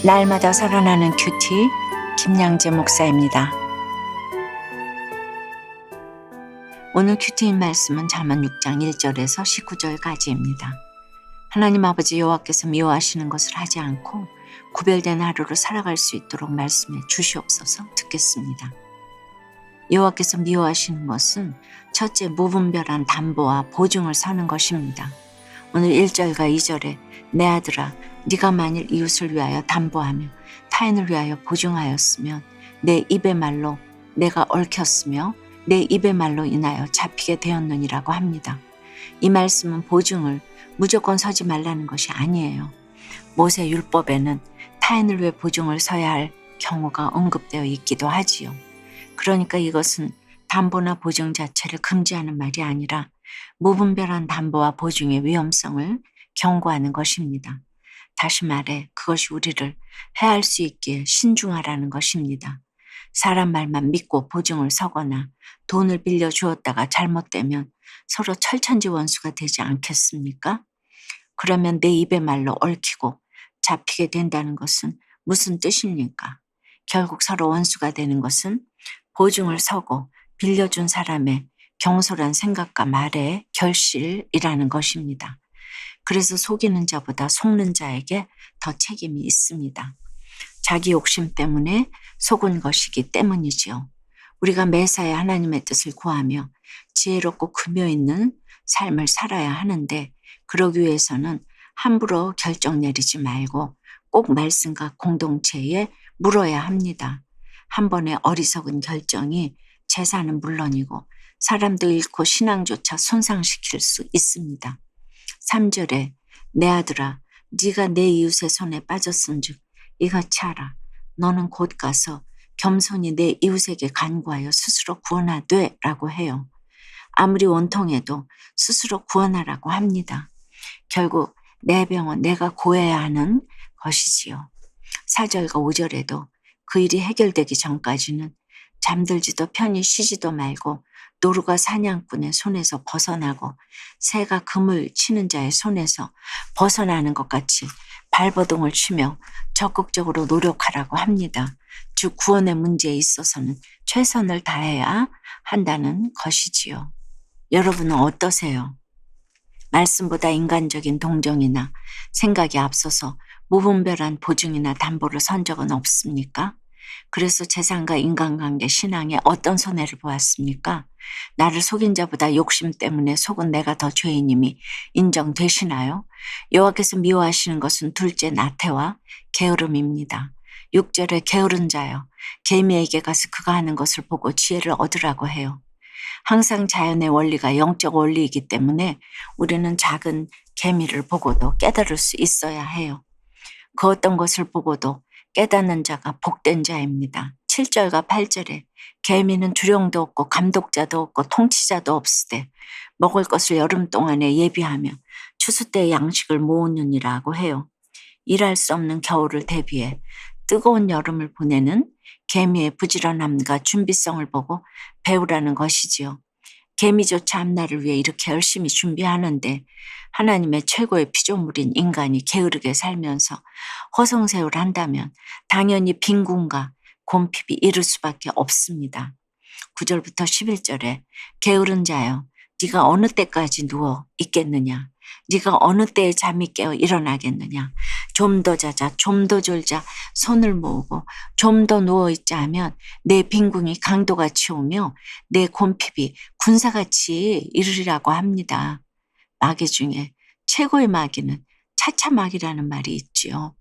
날마다 살아나는 큐티 김양재 목사입니다. 오늘 큐티인 말씀은 잠언 6장 1절에서 19절까지입니다. 하나님 아버지 여호와께서 미워하시는 것을 하지 않고 구별된 하루로 살아갈 수 있도록 말씀해 주시옵소서. 듣겠습니다. 여호와께서 미워하시는 것은 첫째, 무분별한 담보와 보증을 서는 것입니다. 오늘 1절과 2절에 내 아들아 네가 만일 이웃을 위하여 담보하며 타인을 위하여 보증하였으면 내 입의 말로 내가 얽혔으며 내 입의 말로 인하여 잡히게 되었느니라고 합니다. 이 말씀은 보증을 무조건 서지 말라는 것이 아니에요. 모세 율법에는 타인을 위해 보증을 서야 할 경우가 언급되어 있기도 하지요. 그러니까 이것은 담보나 보증 자체를 금지하는 말이 아니라 무분별한 담보와 보증의 위험성을 경고하는 것입니다. 다시 말해 그것이 우리를 해할 수 있기에 신중하라는 것입니다. 사람 말만 믿고 보증을 서거나 돈을 빌려 주었다가 잘못되면 서로 철천지 원수가 되지 않겠습니까? 그러면 내 입의 말로 얽히고 잡히게 된다는 것은 무슨 뜻입니까? 결국 서로 원수가 되는 것은 보증을 서고 빌려준 사람의 경솔한 생각과 말의 결실이라는 것입니다. 그래서 속이는 자보다 속는 자에게 더 책임이 있습니다. 자기 욕심 때문에 속은 것이기 때문이지요. 우리가 매사에 하나님의 뜻을 구하며 지혜롭고 금요 있는 삶을 살아야 하는데 그러기 위해서는 함부로 결정 내리지 말고 꼭 말씀과 공동체에 물어야 합니다. 한 번의 어리석은 결정이 재산은 물론이고 사람도 잃고 신앙조차 손상시킬 수 있습니다. 3절에 내 아들아 네가 내 이웃의 손에 빠졌은즉 이같이 하라. 너는 곧 가서 겸손히 내 이웃에게 간구하여 스스로 구원하되 라고 해요. 아무리 원통해도 스스로 구원하라고 합니다. 결국 내 병은 내가 고해야 하는 것이지요. 4절과 5절에도 그 일이 해결되기 전까지는 잠들지도 편히 쉬지도 말고 노루가 사냥꾼의 손에서 벗어나고 새가 금을 치는 자의 손에서 벗어나는 것 같이 발버둥을 치며 적극적으로 노력하라고 합니다. 즉 구원의 문제에 있어서는 최선을 다해야 한다는 것이지요. 여러분은 어떠세요? 말씀보다 인간적인 동정이나 생각이 앞서서 무분별한 보증이나 담보를 선 적은 없습니까? 그래서 재산과 인간관계, 신앙에 어떤 손해를 보았습니까? 나를 속인 자보다 욕심 때문에 속은 내가 더 죄인임이 인정되시나요? 여호와께서 미워하시는 것은 둘째 나태와 게으름입니다. 6절에 게으른 자여 개미에게 가서 그가 하는 것을 보고 지혜를 얻으라고 해요. 항상 자연의 원리가 영적 원리이기 때문에 우리는 작은 개미를 보고도 깨달을 수 있어야 해요. 그 어떤 것을 보고도 깨닫는 자가 복된 자입니다. 7절과 8절에 개미는 두령도 없고 감독자도 없고 통치자도 없으되 먹을 것을 여름 동안에 예비하며 추수 때의 양식을 모으느니라고 해요. 일할 수 없는 겨울을 대비해 뜨거운 여름을 보내는 개미의 부지런함과 준비성을 보고 배우라는 것이지요. 개미조차 앞날을 위해 이렇게 열심히 준비하는데 하나님의 최고의 피조물인 인간이 게으르게 살면서 허송세월 한다면 당연히 빈궁과 곰핍이 이를 수밖에 없습니다. 9절부터 11절에 게으른 자여 네가 어느 때까지 누워 있겠느냐? 네가 어느 때에 잠이 깨어 일어나겠느냐? 좀 더 자자, 좀 더 졸자, 손을 모으고 좀 더 누워있자 하면 내 빈궁이 강도같이 오며 내 곰핍이 군사같이 이르리라고 합니다. 마귀 중에 최고의 마귀는 차차 마귀라는 말이 있지요.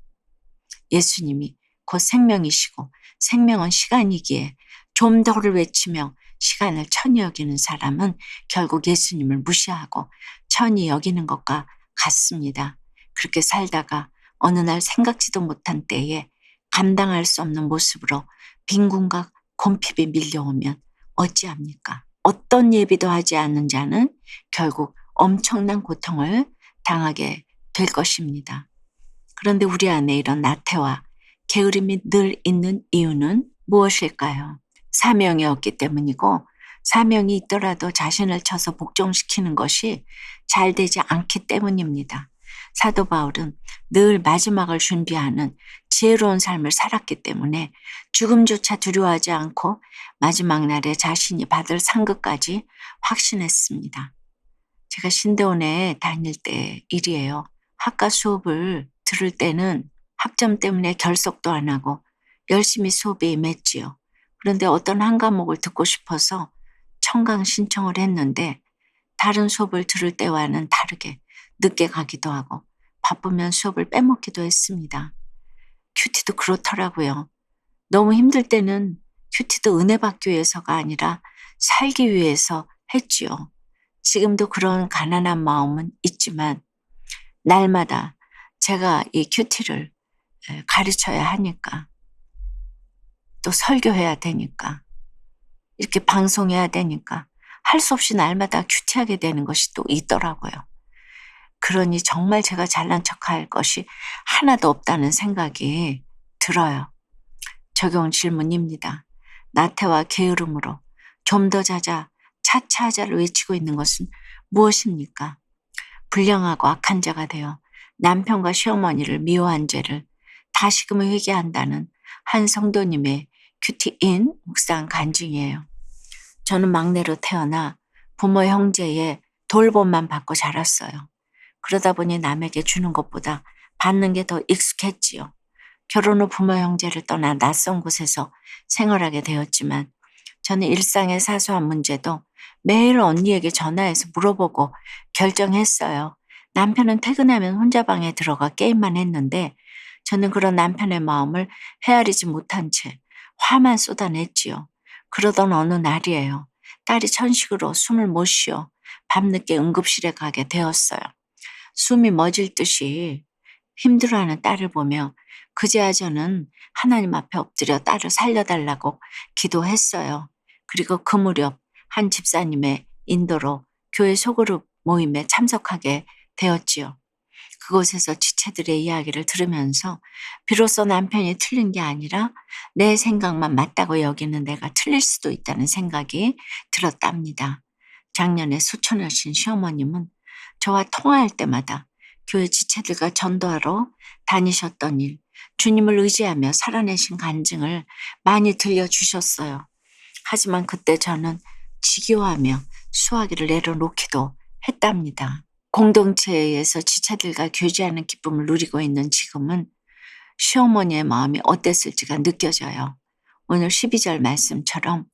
예수님이 곧 생명이시고 생명은 시간이기에 좀 더를 외치며 시간을 천히 여기는 사람은 결국 예수님을 무시하고 천히 여기는 것과 같습니다. 그렇게 살다가 어느 날 생각지도 못한 때에 감당할 수 없는 모습으로 빈궁과 곰핍이 밀려오면 어찌합니까? 어떤 예비도 하지 않는 자는 결국 엄청난 고통을 당하게 될 것입니다. 그런데 우리 안에 이런 나태와 게으름이 늘 있는 이유는 무엇일까요? 사명이 없기 때문이고 사명이 있더라도 자신을 쳐서 복종시키는 것이 잘 되지 않기 때문입니다. 사도 바울은 늘 마지막을 준비하는 지혜로운 삶을 살았기 때문에 죽음조차 두려워하지 않고 마지막 날에 자신이 받을 상급까지 확신했습니다. 제가 신대원에 다닐 때 일이에요. 학과 수업을 들을 때는 학점 때문에 결석도 안 하고 열심히 수업에 임했지요. 그런데 어떤 한 과목을 듣고 싶어서 청강 신청을 했는데 다른 수업을 들을 때와는 다르게 늦게 가기도 하고 바쁘면 수업을 빼먹기도 했습니다. 큐티도 그렇더라고요. 너무 힘들 때는 큐티도 은혜 받기 위해서가 아니라 살기 위해서 했지요. 지금도 그런 가난한 마음은 있지만 날마다 제가 이 큐티를 가르쳐야 하니까 또 설교해야 되니까 이렇게 방송해야 되니까 할 수 없이 날마다 큐티하게 되는 것이 또 있더라고요. 그러니 정말 제가 잘난 척할 것이 하나도 없다는 생각이 들어요. 적용 질문입니다. 나태와 게으름으로 좀 더 자자, 차차하자를 외치고 있는 것은 무엇입니까? 불량하고 악한 자가 되어 남편과 시어머니를 미워한 죄를 다시금 회개한다는 한 성도님의 큐티인 묵상 간증이에요. 저는 막내로 태어나 부모 형제의 돌봄만 받고 자랐어요. 그러다 보니 남에게 주는 것보다 받는 게 더 익숙했지요. 결혼 후 부모 형제를 떠나 낯선 곳에서 생활하게 되었지만 저는 일상의 사소한 문제도 매일 언니에게 전화해서 물어보고 결정했어요. 남편은 퇴근하면 혼자 방에 들어가 게임만 했는데 저는 그런 남편의 마음을 헤아리지 못한 채 화만 쏟아냈지요. 그러던 어느 날이에요. 딸이 천식으로 숨을 못 쉬어 밤늦게 응급실에 가게 되었어요. 숨이 멎을 듯이 힘들어하는 딸을 보며 그제야 저는 하나님 앞에 엎드려 딸을 살려달라고 기도했어요. 그리고 그 무렵 한 집사님의 인도로 교회 소그룹 모임에 참석하게 되었지요. 그곳에서 지체들의 이야기를 들으면서 비로소 남편이 틀린 게 아니라 내 생각만 맞다고 여기는 내가 틀릴 수도 있다는 생각이 들었답니다. 작년에 수천하신 시어머님은 저와 통화할 때마다 교회 지체들과 전도하러 다니셨던 일, 주님을 의지하며 살아내신 간증을 많이 들려주셨어요. 하지만 그때 저는 지겨워하며 수화기를 내려놓기도 했답니다. 공동체에서 지체들과 교제하는 기쁨을 누리고 있는 지금은 시어머니의 마음이 어땠을지가 느껴져요. 오늘 12절 말씀처럼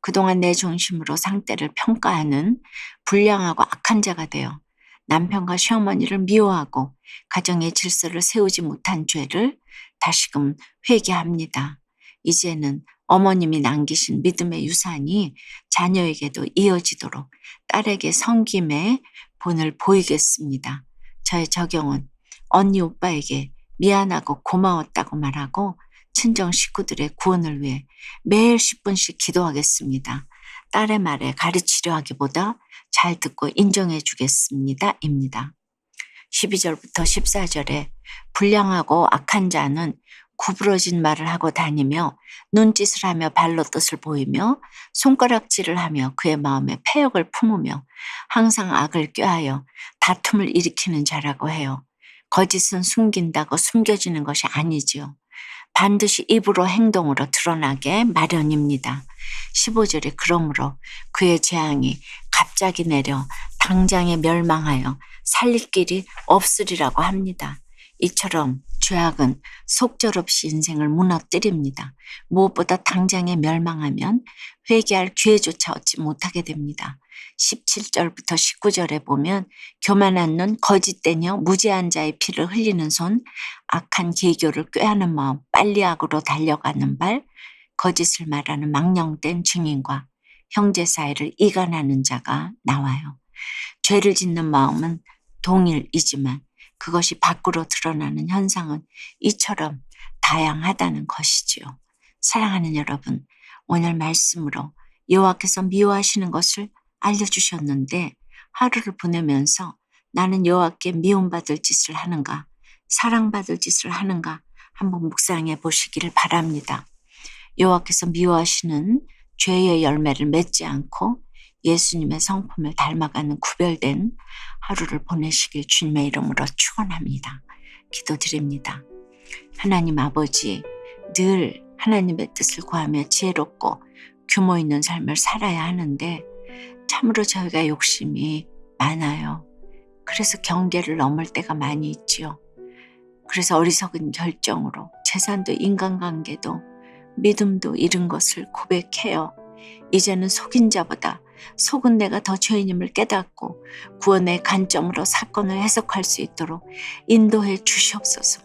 그동안 내 중심으로 상대를 평가하는 불량하고 악한 자가 되어 남편과 시어머니를 미워하고 가정의 질서를 세우지 못한 죄를 다시금 회개합니다. 이제는 어머님이 남기신 믿음의 유산이 자녀에게도 이어지도록 딸에게 섬김의 본을 보이겠습니다. 저의 적용은 언니 오빠에게 미안하고 고마웠다고 말하고 친정 식구들의 구원을 위해 매일 10분씩 기도하겠습니다. 딸의 말에 가르치려 하기보다 잘 듣고 인정해 주겠습니다. 입니다. 12절부터 14절에 불량하고 악한 자는 구부러진 말을 하고 다니며 눈짓을 하며 발로 뜻을 보이며 손가락질을 하며 그의 마음에 패역을 품으며 항상 악을 꾀하여 다툼을 일으키는 자라고 해요. 거짓은 숨긴다고 숨겨지는 것이 아니지요. 반드시 입으로 행동으로 드러나게 마련입니다. 15절에 그러므로 그의 재앙이 갑자기 내려 당장에 멸망하여 살릴 길이 없으리라고 합니다. 이처럼 죄악은 속절없이 인생을 무너뜨립니다. 무엇보다 당장에 멸망하면 회개할 기회조차 얻지 못하게 됩니다. 17절부터 19절에 보면 교만한 눈, 거짓되며 무지한 자의 피를 흘리는 손, 악한 계교를 꾀하는 마음, 빨리 악으로 달려가는 발, 거짓을 말하는 망령된 증인과 형제 사이를 이간하는 자가 나와요. 죄를 짓는 마음은 동일이지만 그것이 밖으로 드러나는 현상은 이처럼 다양하다는 것이지요. 사랑하는 여러분, 오늘 말씀으로 여호와께서 미워하시는 것을 알려주셨는데 하루를 보내면서 나는 여호와께 미움받을 짓을 하는가, 사랑받을 짓을 하는가 한번 묵상해 보시기를 바랍니다. 여호와께서 미워하시는 죄의 열매를 맺지 않고 예수님의 성품을 닮아가는 구별된 하루를 보내시길 주님의 이름으로 축원합니다. 기도드립니다. 하나님 아버지, 늘 하나님의 뜻을 구하며 지혜롭고 규모 있는 삶을 살아야 하는데 참으로 저희가 욕심이 많아요. 그래서 경계를 넘을 때가 많이 있지요. 그래서 어리석은 결정으로 재산도 인간관계도 믿음도 잃은 것을 고백해요. 이제는 속인 자보다 속은 내가 더 죄인임을 깨닫고 구원의 관점으로 사건을 해석할 수 있도록 인도해 주시옵소서.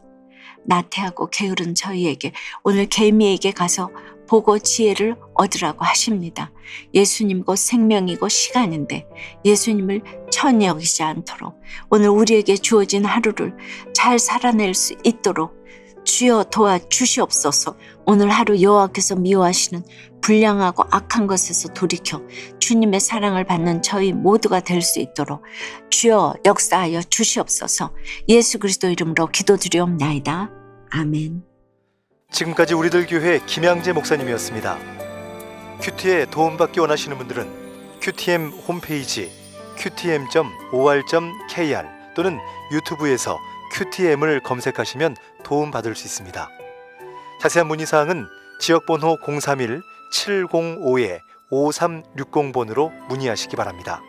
나태하고 게으른 저희에게 오늘 개미에게 가서 보고 지혜를 얻으라고 하십니다. 예수님 곧 생명이고 시간인데 예수님을 천히 여기지 않도록 오늘 우리에게 주어진 하루를 잘 살아낼 수 있도록 주여 도와주시옵소서. 오늘 하루 여호와께서 미워하시는 불량하고 악한 것에서 돌이켜 주님의 사랑을 받는 저희 모두가 될 수 있도록 주여 역사하여 주시옵소서. 예수 그리스도 이름으로 기도드리옵나이다. 아멘. 지금까지 우리들 교회 김양재 목사님이었습니다. 큐티에 도움받기 원하시는 분들은 큐티엠 홈페이지 qtm.or.kr 또는 유튜브에서 큐티엠을 검색하시면 도움받을 수 있습니다. 자세한 문의사항은 지역번호 031-705-5360번으로 문의하시기 바랍니다.